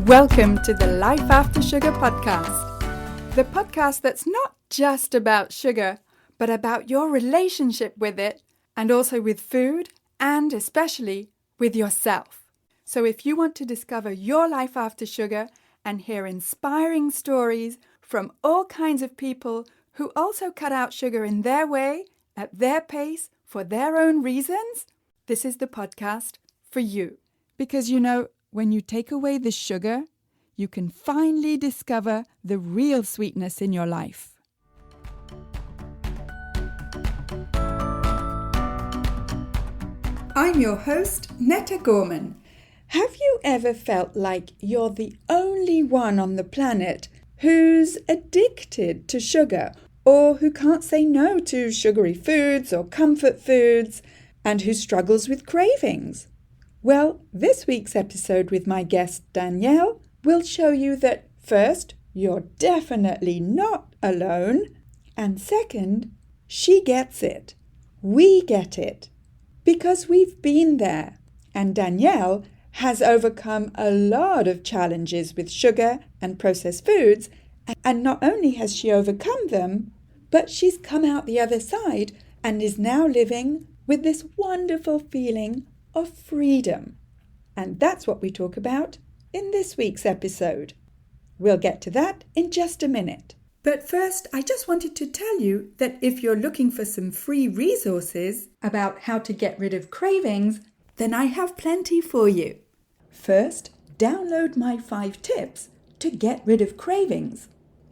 Welcome to the Life After Sugar podcast, the podcast that's not just about sugar, but about your relationship with it and also with food and especially with yourself. So if you want to discover your life after sugar and hear inspiring stories from all kinds of people who also cut out sugar in their way, at their pace, for their own reasons, this is the podcast for you. Because when you take away the sugar, you can finally discover the real sweetness in your life. I'm your host, Netta Gorman. Have you ever felt like you're the only one on the planet who's addicted to sugar, or who can't say no to sugary foods or comfort foods, and who struggles with cravings? Well, this week's episode with my guest Danielle will show you that first, you're definitely not alone, and second, she gets it. We get it. Because we've been there, and Danielle has overcome a lot of challenges with sugar and processed foods, and not only has she overcome them, but she's come out the other side and is now living with this wonderful feeling of freedom. And that's what we talk about in this week's episode. We'll get to that in just a minute. But first, I just wanted to tell you that if you're looking for some free resources about how to get rid of cravings, then I have plenty for you. First, download my 5 tips to get rid of cravings.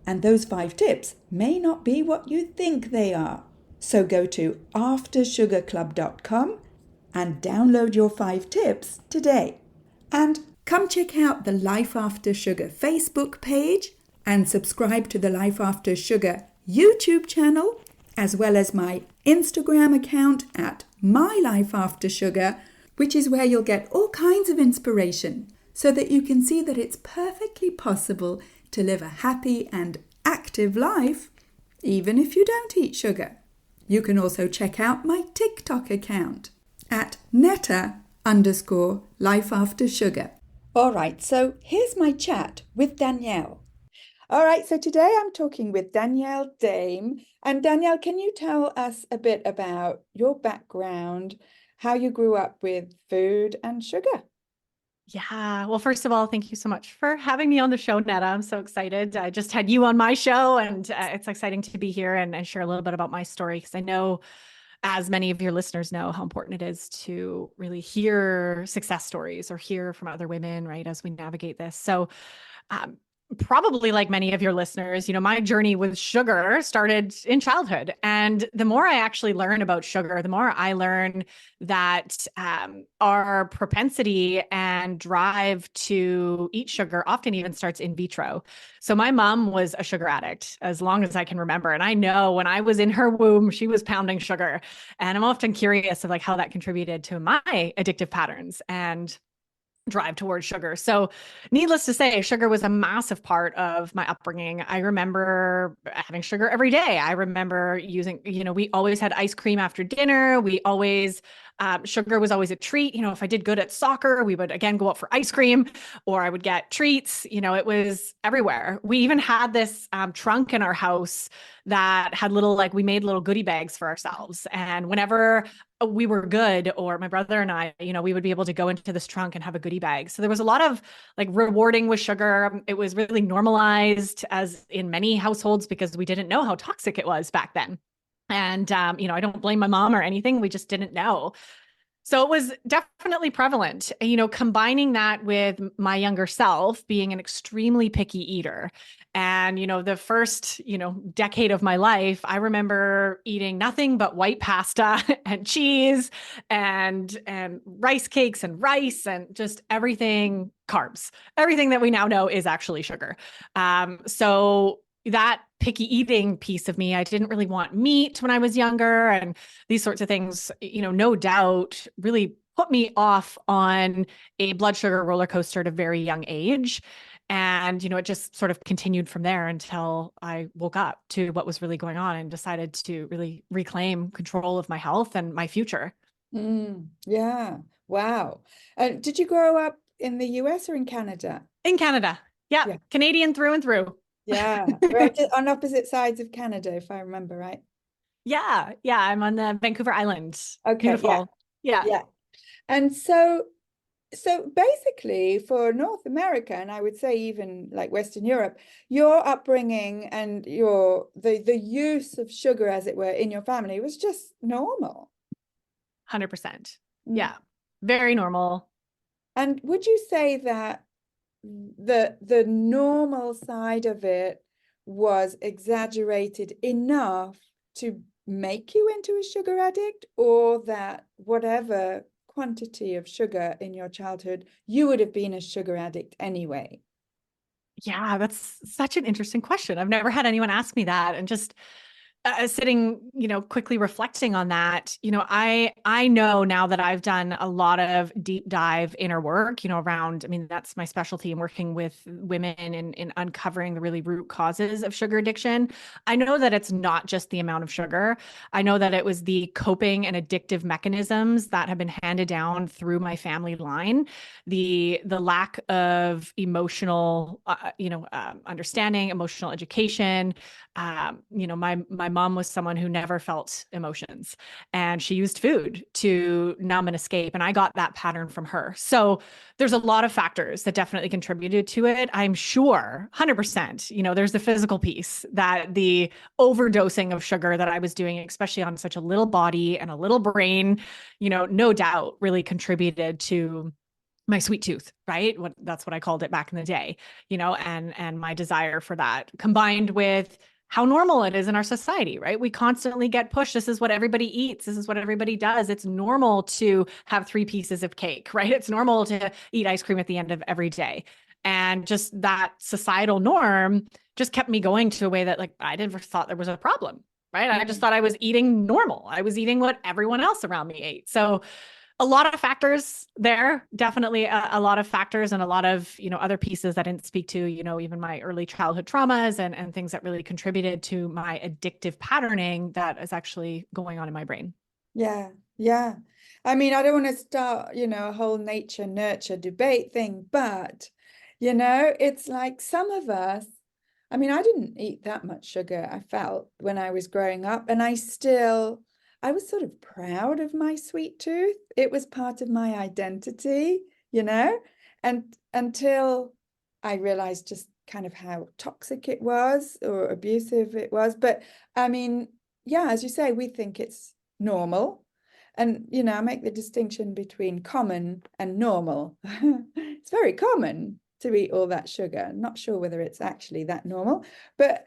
And those 5 tips may not be what you think they are. So go to aftersugarclub.com and download your 5 tips today. And come check out the Life After Sugar Facebook page and subscribe to the Life After Sugar YouTube channel, as well as my Instagram account at My Life After Sugar, which is where you'll get all kinds of inspiration so that you can see that it's perfectly possible to live a happy and active life, even if you don't eat sugar. You can also check out my TikTok account at Netta_lifeaftersugar. All right, so here's my chat with Danielle. All right, so today I'm talking with Danielle Dame. And Danielle, can you tell us a bit about your background, how you grew up with food and sugar? Yeah. Well, first of all, thank you so much for having me on the show, Netta. I'm so excited. I just had you on my show, and it's exciting to be here and share a little bit about my story, because I know, as many of your listeners know, how important it is to really hear success stories or hear from other women, right, as we navigate this. So, probably like many of your listeners, my journey with sugar started in childhood. And the more I actually learn about sugar, the more I learn that our propensity and drive to eat sugar often even starts in vitro. So my mom was a sugar addict as long as I can remember. And I know when I was in her womb, she was pounding sugar. And I'm often curious of how that contributed to my addictive patterns and drive towards sugar. So needless to say, sugar was a massive part of my upbringing. I remember having sugar every day. I remember using, we always had ice cream after dinner. We always, sugar was always a treat. If I did good at soccer, we would again go out for ice cream, or I would get treats. It was everywhere. We even had this trunk in our house that had we made little goodie bags for ourselves. And whenever we were good, or my brother and I, we would be able to go into this trunk and have a goodie bag. So there was a lot of rewarding with sugar. It was really normalized, as in many households, because we didn't know how toxic it was back then. And, I don't blame my mom or anything. We just didn't know. So it was definitely prevalent, combining that with my younger self being an extremely picky eater. And, the first, decade of my life, I remember eating nothing but white pasta and cheese and rice cakes and rice and just everything carbs. Everything that we now know is actually sugar. So that picky eating piece of me, I didn't really want meat when I was younger, and these sorts of things, no doubt really put me off on a blood sugar roller coaster at a very young age. And, it just sort of continued from there until I woke up to what was really going on and decided to really reclaim control of my health and my future. Yeah. Wow. Did you grow up in the US or in Canada? In Canada. Yeah. Yeah. Canadian through and through. Yeah. We're on opposite sides of Canada, if I remember right. Yeah. Yeah. I'm on the Vancouver Island. Okay. Yeah. Beautiful. Yeah. Yeah. And so basically for North America, and I would say even like Western Europe, your upbringing and the use of sugar, as it were, in your family was just normal. 100%. Mm. Yeah. Very normal. And would you say that the normal side of it was exaggerated enough to make you into a sugar addict, or that whatever quantity of sugar in your childhood, you would have been a sugar addict anyway? Yeah, that's such an interesting question. I've never had anyone ask me that. And just sitting, quickly reflecting on that, I know now that I've done a lot of deep dive inner work, around, I mean, that's my specialty in working with women in uncovering the really root causes of sugar addiction. I know that it's not just the amount of sugar. I know that it was the coping and addictive mechanisms that have been handed down through my family line, the lack of emotional, understanding, emotional education. My mom was someone who never felt emotions, and she used food to numb and escape. And I got that pattern from her. So there's a lot of factors that definitely contributed to it. I'm sure 100%, there's the physical piece, that the overdosing of sugar that I was doing, especially on such a little body and a little brain, no doubt really contributed to my sweet tooth, right? That's what I called it back in the day, and my desire for that, combined with how normal it is in our society, right? We constantly get pushed. This is what everybody eats. This is what everybody does. It's normal to have 3 pieces of cake, right? It's normal to eat ice cream at the end of every day. And just that societal norm just kept me going to a way that, like, I never thought there was a problem, right? I just thought I was eating normal. I was eating what everyone else around me ate. So a lot of factors there, definitely a lot of factors, and a lot of, other pieces that I didn't speak to, even my early childhood traumas and things that really contributed to my addictive patterning that is actually going on in my brain. Yeah, yeah. I mean, I don't want to start, a whole nature nurture debate thing, but, it's like some of us, I mean, I didn't eat that much sugar, I felt, when I was growing up, and I was sort of proud of my sweet tooth. It was part of my identity, and until I realized just kind of how toxic it was or abusive it was. But I mean, yeah, as you say, we think it's normal. And, I make the distinction between common and normal. It's very common to eat all that sugar. I'm not sure whether it's actually that normal. But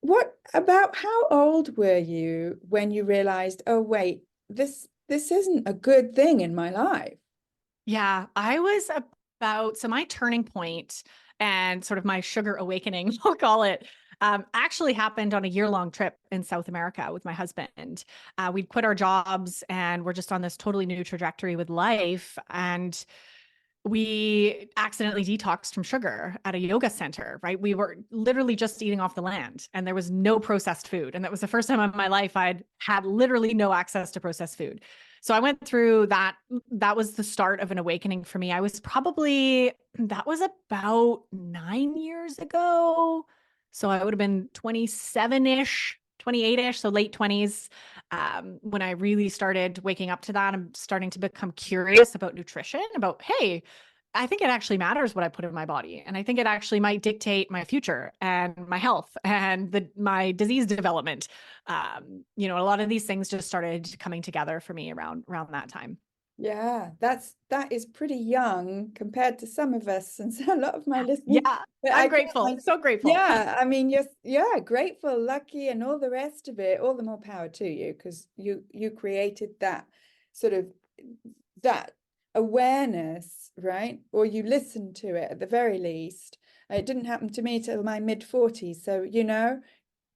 what about, how old were you when you realized, oh, wait, this isn't a good thing in my life? Yeah, I was so my turning point and sort of my sugar awakening, I'll call it, actually happened on a year-long trip in South America with my husband. We'd quit our jobs and we're just on this totally new trajectory with life. And we accidentally detoxed from sugar at a yoga center, right? We were literally just eating off the land and there was no processed food. And that was the first time in my life I'd had literally no access to processed food. So I went through that. That was the start of an awakening for me. That was about 9 years ago. So I would have been 27-ish, 28-ish, so late 20s, when I really started waking up to that. I'm starting to become curious about nutrition, about, hey, I think it actually matters what I put in my body. And I think it actually might dictate my future and my health and my disease development. A lot of these things just started coming together for me around that time. Yeah, that is pretty young compared to some of us and so a lot of my listeners. Yeah, But I'm grateful. So grateful. yeah, I mean, yeah, grateful, lucky, and all the rest of it. All the more power to you, because you created that sort of that awareness, right? Or you listened to it at the very least. It didn't happen to me till my mid-40s, so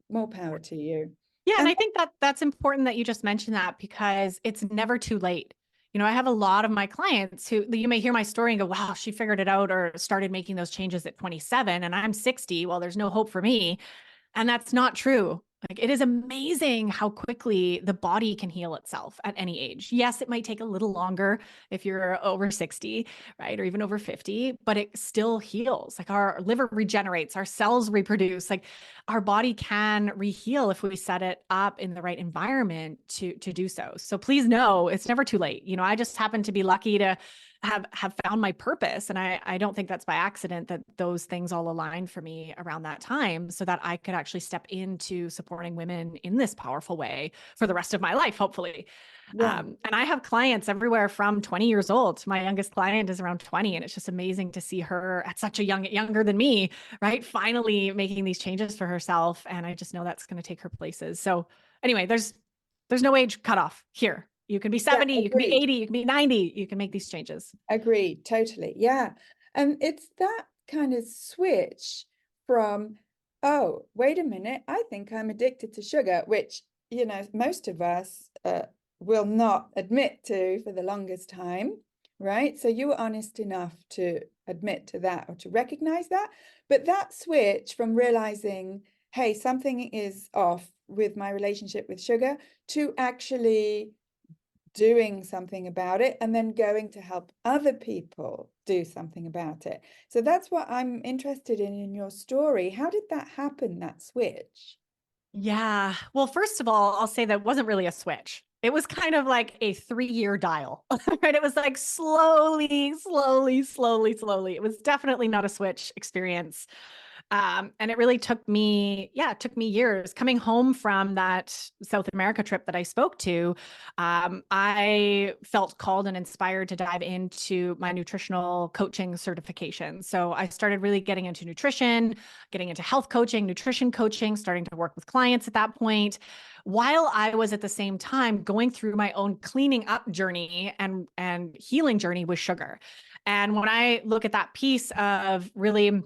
more power to you. Yeah, and And I think that that's important that you just mentioned that, because it's never too late. I have a lot of my clients who you may hear my story and go, wow, she figured it out or started making those changes at 27 and I'm 60. Well, there's no hope for me. And that's not true. Like it is amazing how quickly the body can heal itself at any age. Yes, it might take a little longer if you're over 60, right? Or even over 50, but it still heals. Like our liver regenerates, our cells reproduce, like our body can reheal if we set it up in the right environment to do so. So please know it's never too late. You know, I just happen to be lucky to have found my purpose. And I don't think that's by accident that those things all aligned for me around that time so that I could actually step into supporting women in this powerful way for the rest of my life, hopefully. Yeah. And I have clients everywhere from 20 years old. My youngest client is around 20. And it's just amazing to see her at such a younger than me, right? Finally making these changes for herself. And I just know that's going to take her places. So anyway, there's no age cutoff here. You can be 70, you can be 80, you can be 90, you can make these changes. Agreed, totally. Yeah. And it's that kind of switch from, oh, wait a minute, I think I'm addicted to sugar, which, you know, most of us will not admit to for the longest time, right? So you were honest enough to admit to that or to recognize that. But that switch from realizing, hey, something is off with my relationship with sugar, to actually doing something about it and then going to help other people do something about it. So that's what I'm interested in your story. How did that happen, that switch? Yeah. Well, first of all, I'll say that wasn't really a switch. It was kind of like a 3-year dial, right? It was like slowly, slowly, slowly, slowly. It was definitely not a switch experience. And it really it took me years coming home from that South America trip that I spoke to. I felt called and inspired to dive into my nutritional coaching certification. So I started really getting into nutrition, getting into health coaching, nutrition coaching, starting to work with clients at that point, while I was at the same time going through my own cleaning up journey and healing journey with sugar. And when I look at that piece of really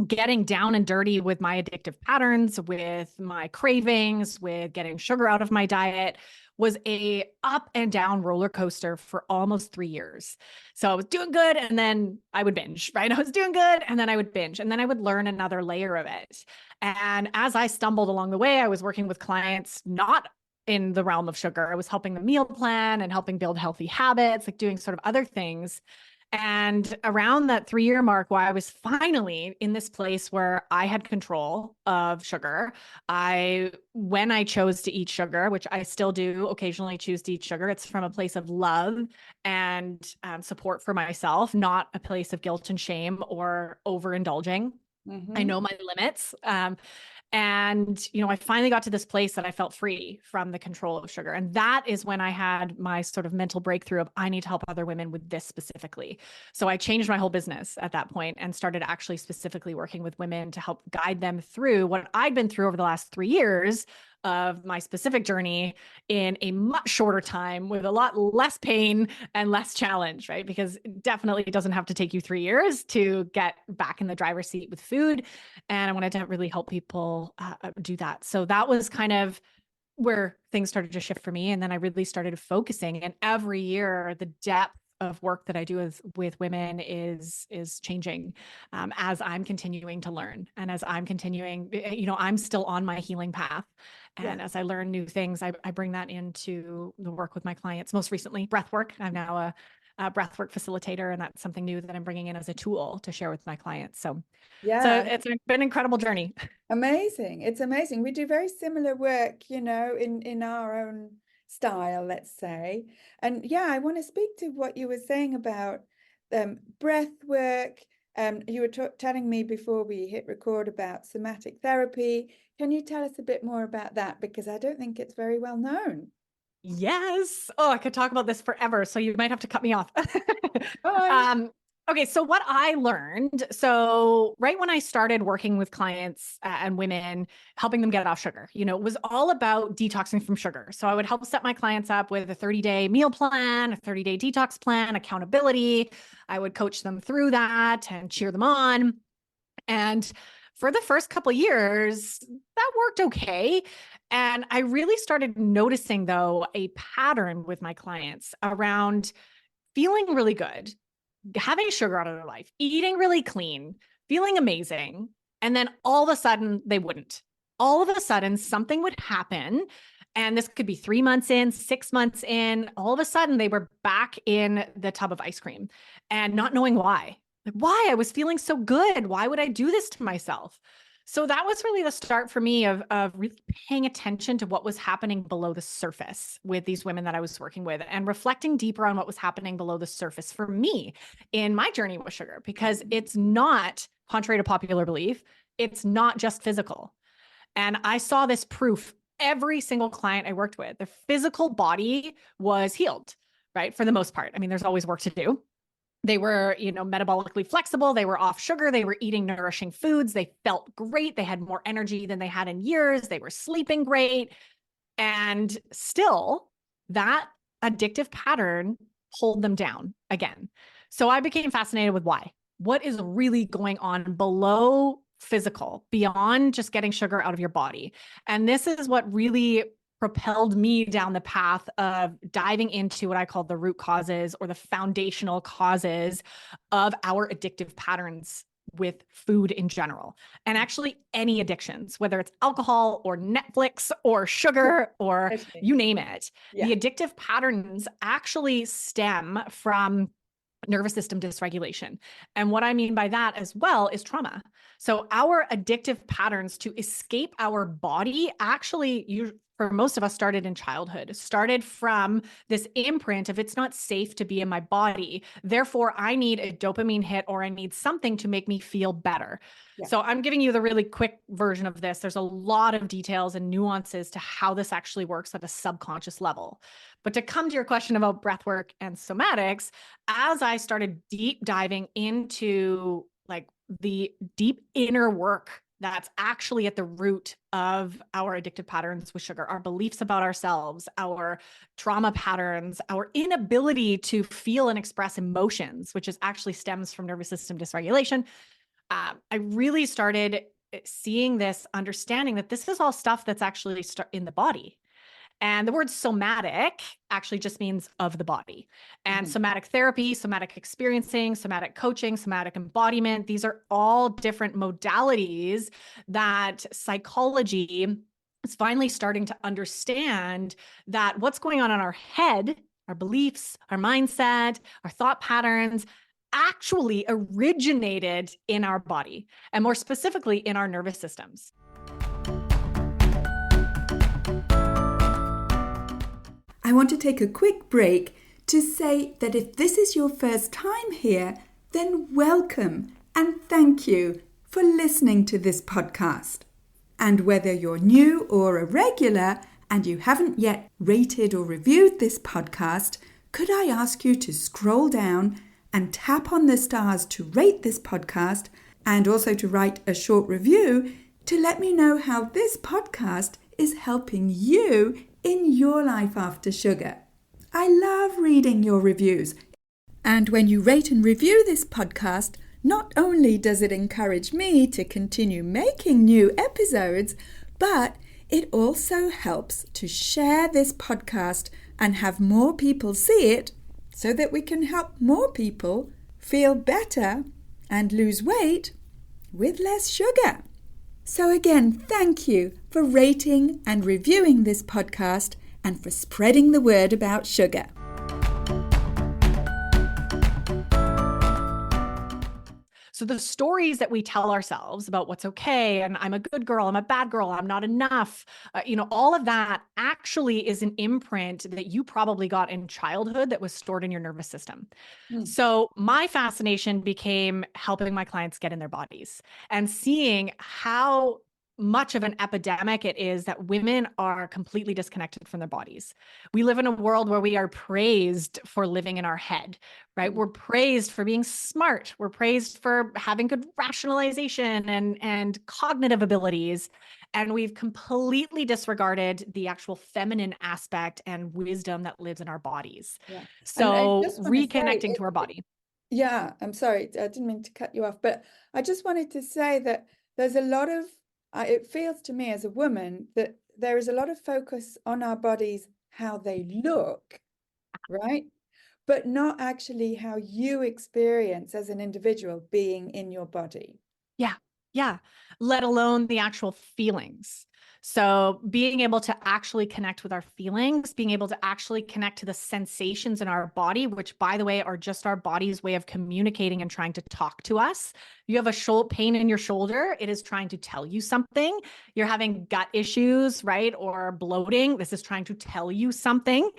getting down and dirty with my addictive patterns, with my cravings, with getting sugar out of my diet, was a up and down roller coaster for almost 3 years. So I was doing good and then I would binge, right? I was doing good and then I would binge and then I would learn another layer of it. And as I stumbled along the way, I was working with clients not in the realm of sugar. I was helping them meal plan and helping build healthy habits, like doing sort of other things. And around that 3-year mark, where I was finally in this place where I had control of sugar, when I chose to eat sugar, which I still do occasionally choose to eat sugar, it's from a place of love and support for myself, not a place of guilt and shame or overindulging. I know my limits. And, you know, I finally got to this place that I felt free from the control of sugar. And that is when I had my sort of mental breakthrough of I need to help other women with this specifically. So I changed my whole business at that point and started actually specifically working with women to help guide them through what I'd been through over the last 3 years of my specific journey in a much shorter time with a lot less pain and less challenge, right? Because definitely it doesn't have to take you 3 years to get back in the driver's seat with food. And I wanted to really help people do that. So that was kind of where things started to shift for me. And then I really started focusing. And every year, the depth of work that I do with women is changing as I'm continuing to learn. And as I'm continuing, you know, I'm still on my healing path. And as I learn new things, I bring that into the work with my clients. Most recently, breath work. I'm now a breathwork facilitator, and that's something new that I'm bringing in as a tool to share with my clients. So it's been an incredible journey. Amazing. It's amazing. We do very similar work, you know, in our own style, let's say. And yeah, I want to speak to what you were saying about breath work. You were telling me before we hit record about somatic therapy. Can you tell us a bit more about that? Because I don't think it's very well known. Yes. Oh, I could talk about this forever. So you might have to cut me off. Bye. Okay. So what I learned, so right when I started working with clients and women, helping them get off sugar, you know, it was all about detoxing from sugar. So I would help set my clients up with a 30-day meal plan, a 30-day detox plan, accountability. I would coach them through that and cheer them on. And for the first couple of years, that worked okay. And I really started noticing, though, a pattern with my clients around feeling really good, having sugar out of their life, eating really clean, feeling amazing. And then all of a sudden, they wouldn't. all of a sudden something would happen. And this could be 3 months in, 6 months in. All of a sudden, they were back in the tub of ice cream and not knowing why. Like, why? I was feeling so good. Why would I do this to myself? So that was really the start for me of really paying attention to what was happening below the surface with these women that I was working with and reflecting deeper on what was happening below the surface for me in my journey with sugar, because it's not, contrary to popular belief, it's not just physical. And I saw this proof every single client I worked with. Their physical body was healed, right? For the most part. I mean, there's always work to do. They were, metabolically flexible. They were off sugar. They were eating nourishing foods. They felt great. They had more energy than they had in years. They were sleeping great. And still, that addictive pattern pulled them down again. So I became fascinated with why. What is really going on below physical, beyond just getting sugar out of your body? And this is what really propelled me down the path of diving into what I call the root causes, or the foundational causes of our addictive patterns with food in general, and actually any addictions, whether it's alcohol or Netflix or sugar or you name it. Yeah. The addictive patterns actually stem from nervous system dysregulation. And what I mean by that as well is trauma. So our addictive patterns to escape our body actually, for most of us, started in childhood, started from this imprint of it's not safe to be in my body. Therefore, I need a dopamine hit, or I need something to make me feel better. Yeah. So I'm giving you the really quick version of this. There's a lot of details and nuances to how this actually works at a subconscious level. But to come to your question about breathwork and somatics, as I started deep diving into like the deep inner work that's actually at the root of our addictive patterns with sugar, our beliefs about ourselves, our trauma patterns, our inability to feel and express emotions, which actually stems from nervous system dysregulation. I really started seeing this, understanding that this is all stuff that's actually in the body. And the word somatic actually just means of the body. And somatic therapy, somatic experiencing, somatic coaching, somatic embodiment, these are all different modalities that psychology is finally starting to understand that what's going on in our head, our beliefs, our mindset, our thought patterns, actually originated in our body, and more specifically in our nervous systems. I want to take a quick break to say that if this is your first time here, then welcome and thank you for listening to this podcast. And whether you're new or a regular and you haven't yet rated or reviewed this podcast, could I ask you to scroll down and tap on the stars to rate this podcast, and also to write a short review to let me know how this podcast is helping you in your life after sugar. I love reading your reviews. And when you rate and review this podcast, not only does it encourage me to continue making new episodes, but it also helps to share this podcast and have more people see it, so that we can help more people feel better and lose weight with less sugar. So again, thank you for rating and reviewing this podcast and for spreading the word about sugar. So the stories that we tell ourselves about what's okay, and I'm a good girl, I'm a bad girl, I'm not enough, all of that actually is an imprint that you probably got in childhood that was stored in your nervous system. So my fascination became helping my clients get in their bodies and seeing how much of an epidemic it is that women are completely disconnected from their bodies. We live in a world where we are praised for living in our head, right? We're praised for being smart. We're praised for having good rationalization and cognitive abilities. And we've completely disregarded the actual feminine aspect and wisdom that lives in our bodies. Yeah. So reconnecting to our body. Yeah, I'm sorry. I didn't mean to cut you off, but I just wanted to say that there's a lot of it feels to me as a woman that there is a lot of focus on our bodies, how they look, right? But not actually how you experience as an individual being in your body. Yeah. Yeah. Let alone the actual feelings. So being able to actually connect with our feelings, being able to actually connect to the sensations in our body, which by the way, are just our body's way of communicating and trying to talk to us. You have a pain in your shoulder, it is trying to tell you something. You're having gut issues, right? Or bloating, this is trying to tell you something,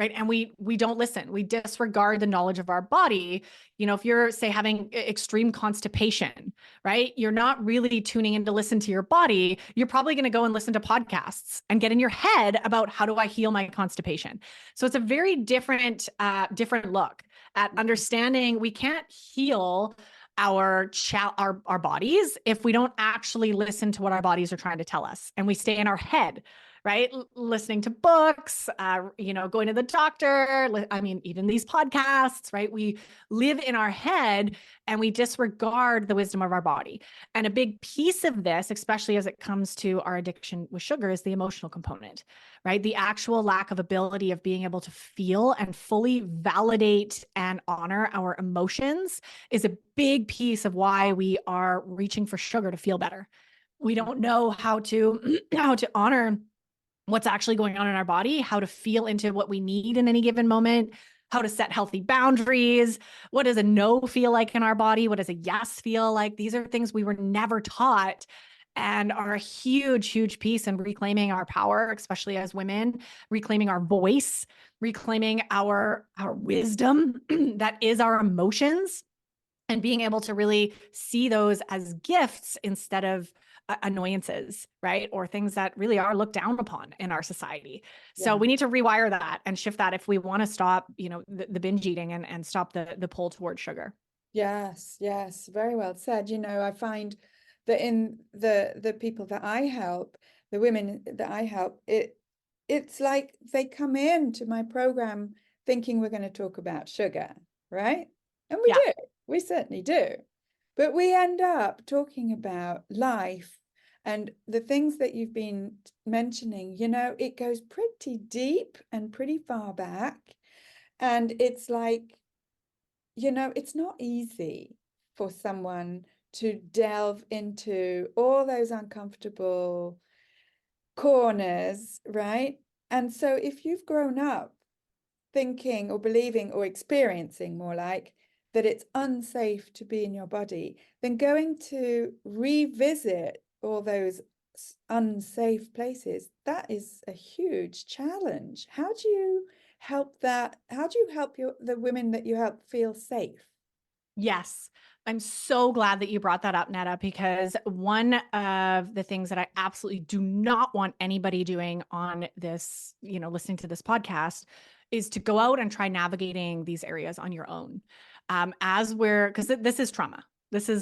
right? And we don't listen. We disregard the knowledge of our body. You know, if you're say having extreme constipation, right? You're not really tuning in to listen to your body. You're probably going to go and listen to podcasts and get in your head about how do I heal my constipation. So it's a very different look at understanding we can't heal our bodies if we don't actually listen to what our bodies are trying to tell us, and we stay in our head, right? Listening to books, going to the doctor. Even these podcasts, right? We live in our head and we disregard the wisdom of our body. And a big piece of this, especially as it comes to our addiction with sugar, is the emotional component, right? The actual lack of ability of being able to feel and fully validate and honor our emotions is a big piece of why we are reaching for sugar to feel better. We don't know how to honor what's actually going on in our body, how to feel into what we need in any given moment, how to set healthy boundaries. What does a no feel like in our body? What does a yes feel like? These are things we were never taught and are a huge, huge piece in reclaiming our power, especially as women, reclaiming our voice, reclaiming our wisdom that is our emotions, and being able to really see those as gifts instead of annoyances, right? Or things that really are looked down upon in our society. So we need to rewire that and shift that if we want to stop, the binge eating and stop the pull towards sugar. Yes, yes, very well said. I find that in the people that I help, the women that I help, it's like they come into my program thinking we're going to talk about sugar, right? And we do. We certainly do. But we end up talking about life and the things that you've been mentioning. It goes pretty deep and pretty far back. And it's like, it's not easy for someone to delve into all those uncomfortable corners, right? And so if you've grown up thinking or believing or experiencing more like that it's unsafe to be in your body, then going to revisit all those unsafe places, that is a huge challenge. How do you help that? How do you help the women that you help feel safe? Yes. I'm so glad that you brought that up, Netta, because one of the things that I absolutely do not want anybody doing on this, listening to this podcast, is to go out and try navigating these areas on your own. Because this is trauma.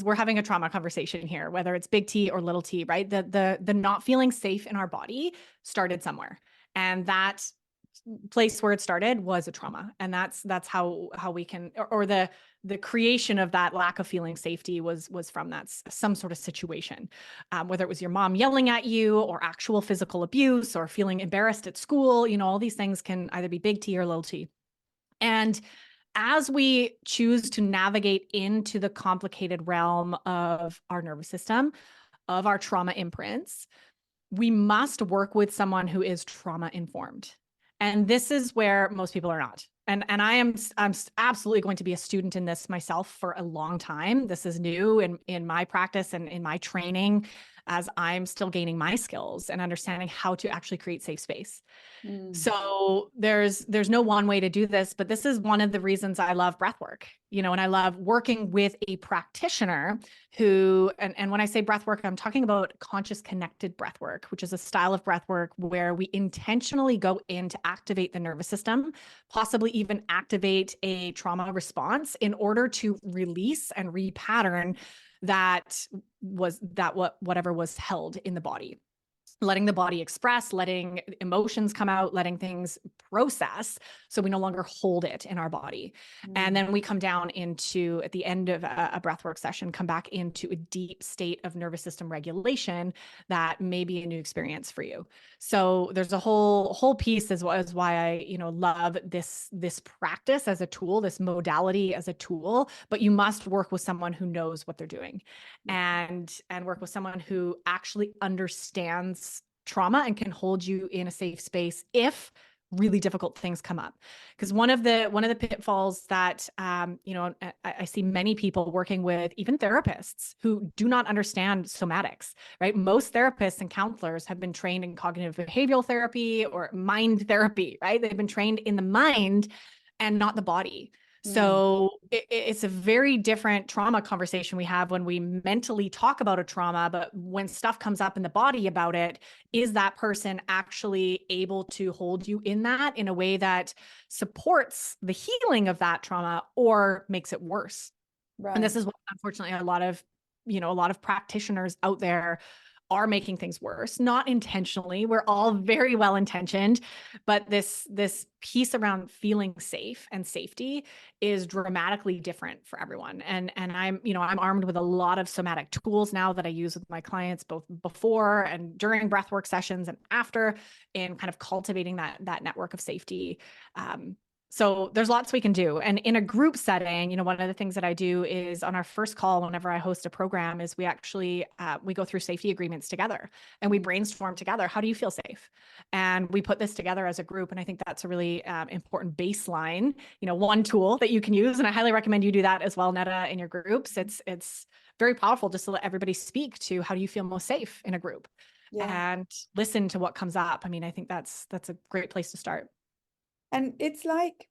We're having a trauma conversation here, whether it's big T or little T, right? The not feeling safe in our body started somewhere. And that place where it started was a trauma. And that's how we can, or the creation of that lack of feeling safety was from that some sort of situation, whether it was your mom yelling at you or actual physical abuse or feeling embarrassed at school. All these things can either be big T or little t. And as we choose to navigate into the complicated realm of our nervous system, of our trauma imprints, we must work with someone who is trauma informed. And this is where most people are not. And I'm absolutely going to be a student in this myself for a long time. This is new in my practice and in my training, as I'm still gaining my skills and understanding how to actually create safe space. So there's no one way to do this, but this is one of the reasons I love breath work, and I love working with a practitioner who, and when I say breath work, I'm talking about conscious connected breath work, which is a style of breath work where we intentionally go in to activate the nervous system, possibly even activate a trauma response in order to release and repattern whatever was held in the body. Letting the body express, letting emotions come out, letting things process, so we no longer hold it in our body. And then we come down into, at the end of a breathwork session, come back into a deep state of nervous system regulation that may be a new experience for you. So there's a whole piece as why I, love this practice as a tool, this modality as a tool, but you must work with someone who knows what they're doing and work with someone who actually understands trauma and can hold you in a safe space if really difficult things come up. Because one of the pitfalls that I see many people working with, even therapists, who do not understand somatics, right? Most therapists and counselors have been trained in cognitive behavioral therapy or mind therapy, right? They've been trained in the mind and not the body. So it's a very different trauma conversation we have when we mentally talk about a trauma, but when stuff comes up in the body about it, is that person actually able to hold you in that in a way that supports the healing of that trauma or makes it worse? Right. And this is what, unfortunately, a lot of practitioners out there are making things worse, not intentionally. We're all very well intentioned, but this piece around feeling safe and safety is dramatically different for everyone. And I'm armed with a lot of somatic tools now that I use with my clients, both before and during breathwork sessions and after, in kind of cultivating that network of safety. So there's lots we can do. And in a group setting, one of the things that I do is on our first call, whenever I host a program, is we actually, we go through safety agreements together and we brainstorm together. How do you feel safe? And we put this together as a group. And I think that's a really important baseline, one tool that you can use. And I highly recommend you do that as well, Netta, in your groups. It's very powerful just to let everybody speak to how do you feel most safe in a group and listen to what comes up. I mean, I think that's a great place to start. And it's like,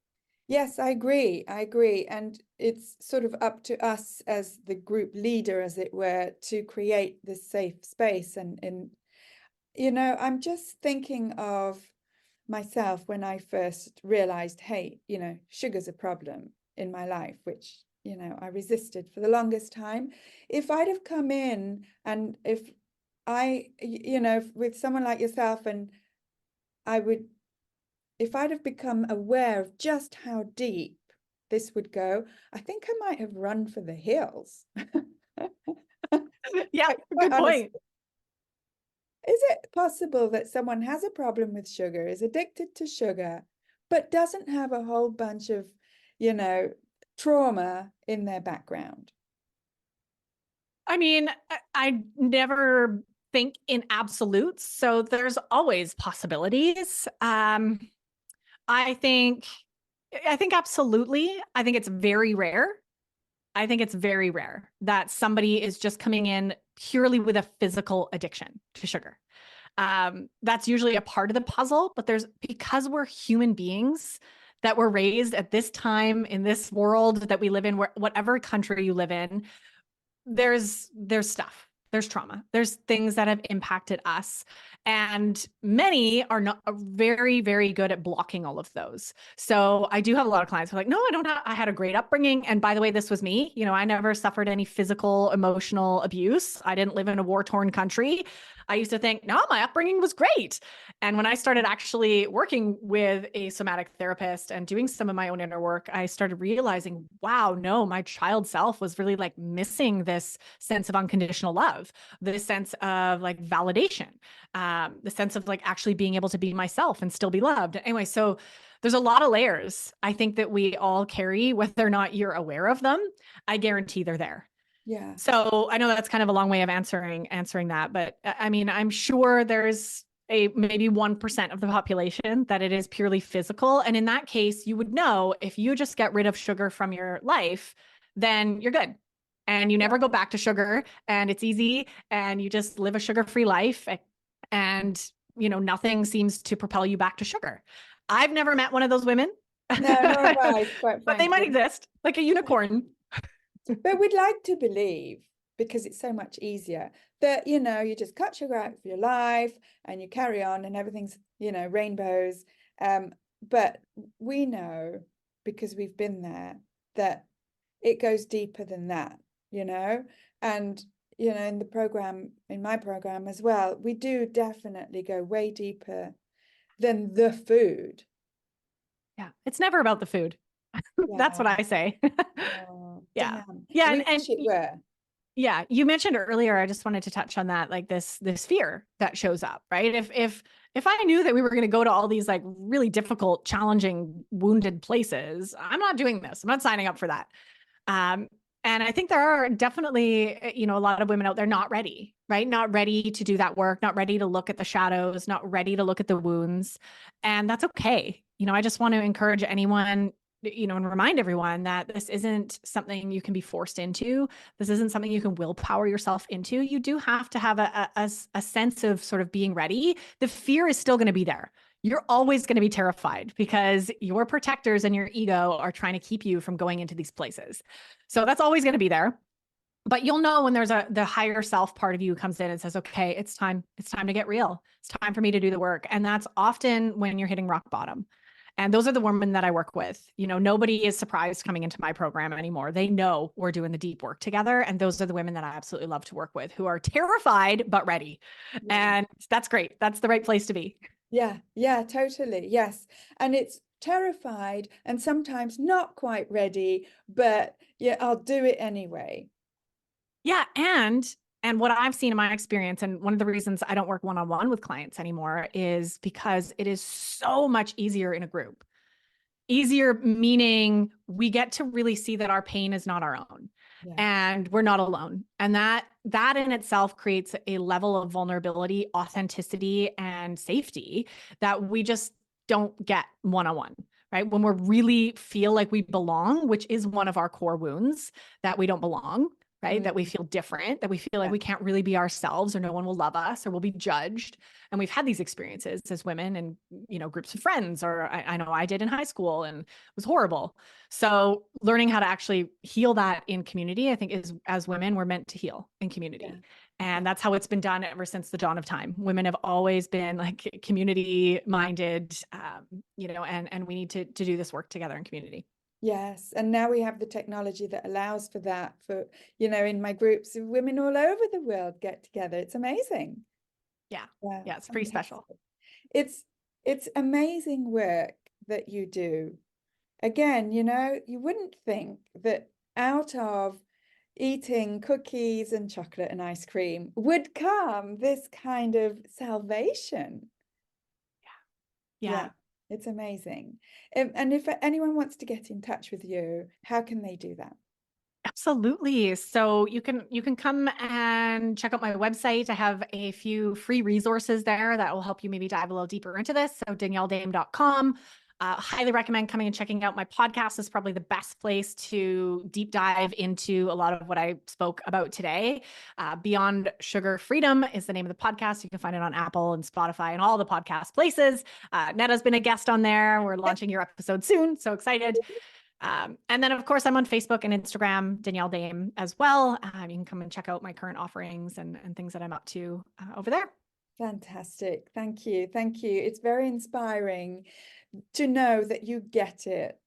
yes, I agree. And it's sort of up to us as the group leader, as it were, to create this safe space. And I'm just thinking of myself when I first realized, hey, sugar's a problem in my life, which, I resisted for the longest time. If I'd have come in and if I, with someone like yourself, and if I'd have become aware of just how deep this would go, I think I might have run for the hills. Yeah, good point. Is it possible that someone has a problem with sugar, is addicted to sugar, but doesn't have a whole bunch of, trauma in their background? I mean, I never think in absolutes, so there's always possibilities. I think absolutely. I think it's very rare. I think it's very rare that somebody is just coming in purely with a physical addiction to sugar. That's usually a part of the puzzle, but because we're human beings, that were raised at this time in this world that we live in, whatever country you live in, there's stuff. There's trauma. There's things that have impacted us. And many are not very, very good at blocking all of those. So I do have a lot of clients who are like, no, I had a great upbringing. And by the way, this was me. I never suffered any physical, emotional abuse. I didn't live in a war-torn country. I used to think, no, my upbringing was great. And when I started actually working with a somatic therapist and doing some of my own inner work, I started realizing, wow, no, my child self was really like missing this sense of unconditional love, this sense of like validation, the sense of like actually being able to be myself and still be loved. Anyway, so there's a lot of layers I think that we all carry, whether or not you're aware of them. I guarantee they're there. Yeah. So I know that's kind of a long way of answering that, but I mean, I'm sure there's maybe 1% of the population that it is purely physical. And in that case, you would know if you just get rid of sugar from your life, then you're good. And you never go back to sugar and it's easy and you just live a sugar-free life and, nothing seems to propel you back to sugar. I've never met one of those women. No, nor have I, quite but they might exist, like a unicorn. But we'd like to believe, because it's so much easier, that, you just cut sugar out of your life and you carry on and everything's, rainbows. But we know, because we've been there, that it goes deeper than that, and, in my program as well, we do definitely go way deeper than the food. Yeah. It's never about the food. That's what I say. Yeah. Damn. Yeah. We wish it were. Yeah. You mentioned earlier, I just wanted to touch on that, like this fear that shows up, right? If I knew that we were going to go to all these like really difficult, challenging, wounded places, I'm not doing this. I'm not signing up for that. And I think there are definitely, a lot of women out there not ready, right? Not ready to do that work, not ready to look at the shadows, not ready to look at the wounds. And that's okay. I just want to encourage anyone, and remind everyone that this isn't something you can be forced into. This isn't something you can willpower yourself into. You do have to have a sense of sort of being ready. The fear is still going to be there. You're always going to be terrified because your protectors and your ego are trying to keep you from going into these places. So that's always going to be there. But you'll know when there's the higher self part of you comes in and says, okay, it's time. It's time to get real. It's time for me to do the work. And that's often when you're hitting rock bottom. And those are the women that I work with. Nobody is surprised coming into my program anymore. They know we're doing the deep work together. And those are the women that I absolutely love to work with, who are terrified, but ready. Yeah. And that's great. That's the right place to be. Yeah, totally. Yes. And it's terrified and sometimes not quite ready, but yeah, I'll do it anyway. Yeah. And what I've seen in my experience, and one of the reasons I don't work one-on-one with clients anymore is because it is so much easier in a group. Easier meaning we get to really see that our pain is not our own. Yeah. And we're not alone. And that in itself creates a level of vulnerability, authenticity, and safety that we just don't get one-on-one, right? When we really feel like we belong, which is one of our core wounds, that we don't belong, right? That we feel different, that we feel like we can't really be ourselves, or no one will love us, or we'll be judged. And we've had these experiences as women and, groups of friends, or I know I did in high school, and it was horrible. So learning how to actually heal that in community, I think is, as women, we're meant to heal in community. Yeah. And that's how it's been done ever since the dawn of time. Women have always been like community minded, and we need to do this work together in community. Yes. And now we have the technology that allows for that, for, in my groups, women all over the world get together. It's amazing. Yeah. Yeah. It's pretty special. It's amazing work that you do. Again, you wouldn't think that out of eating cookies and chocolate and ice cream would come this kind of salvation. Yeah. It's amazing. And if anyone wants to get in touch with you, how can they do that? Absolutely. So you can come and check out my website. I have a few free resources there that will help you maybe dive a little deeper into this. So danielledame.com. Highly recommend coming and checking out my podcast. Is probably the best place to deep dive into a lot of what I spoke about today. Beyond Sugar Freedom is the name of the podcast. You can find it on Apple and Spotify and all the podcast places. Netta's been a guest on there. We're launching your episode soon. So excited. And then, of course, I'm on Facebook and Instagram, Danielle Dame, as well. You can come and check out my current offerings and things that I'm up to over there. Fantastic. Thank you. Thank you. It's very inspiring to know that you get it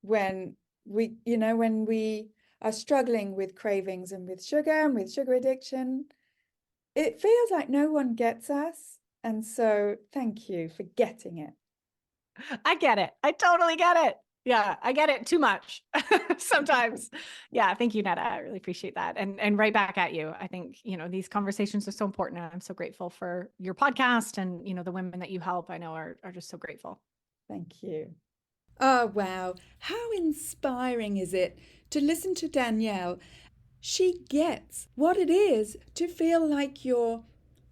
when we are struggling with cravings and with sugar addiction. It feels like no one gets us. And so thank you for getting it. I get it. I totally get it. Yeah, I get it too much sometimes. Yeah, thank you, Netta. I really appreciate that. And right back at you. I think, these conversations are so important. And I'm so grateful for your podcast and, the women that you help, I know are just so grateful. Thank you. Oh, wow. How inspiring is it to listen to Danielle? She gets what it is to feel like you're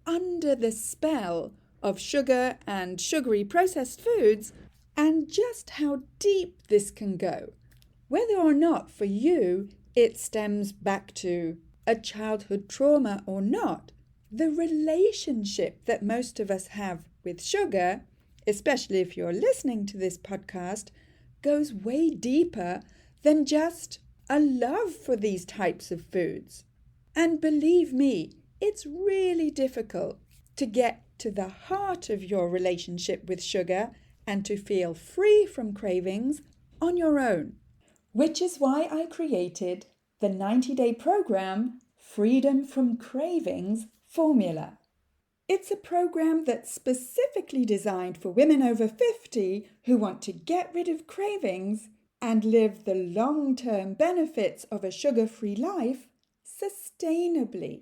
under the spell of sugar and sugary processed foods, and just how deep this can go. Whether or not for you it stems back to a childhood trauma or not, the relationship that most of us have with sugar, especially if you're listening to this podcast, goes way deeper than just a love for these types of foods. And believe me, it's really difficult to get to the heart of your relationship with sugar and to feel free from cravings on your own. Which is why I created the 90-day program, Freedom from Cravings Formula. It's a program that's specifically designed for women over 50 who want to get rid of cravings and live the long-term benefits of a sugar-free life sustainably.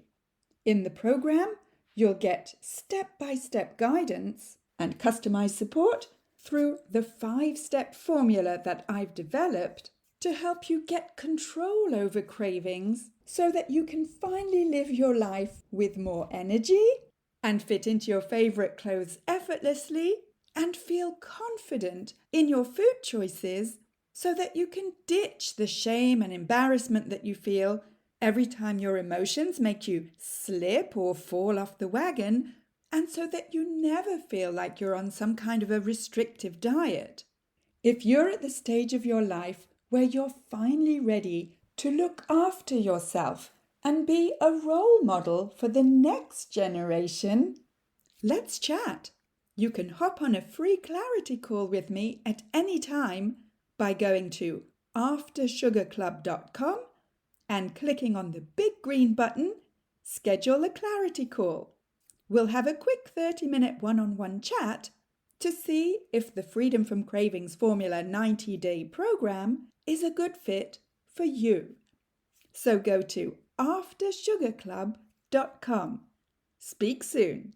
In the program, you'll get step-by-step guidance and customized support through the 5-step formula that I've developed to help you get control over cravings so that you can finally live your life with more energy and fit into your favorite clothes effortlessly and feel confident in your food choices so that you can ditch the shame and embarrassment that you feel every time your emotions make you slip or fall off the wagon, and so that you never feel like you're on some kind of a restrictive diet. If you're at the stage of your life where you're finally ready to look after yourself and be a role model for the next generation, let's chat. You can hop on a free clarity call with me at any time by going to aftersugarclub.com and clicking on the big green button, Schedule a Clarity Call. We'll have a quick 30-minute one-on-one chat to see if the Freedom from Cravings Formula 90-day program is a good fit for you. So go to aftersugarclub.com. Speak soon.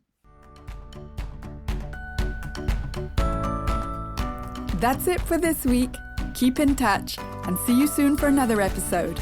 That's it for this week. Keep in touch and see you soon for another episode.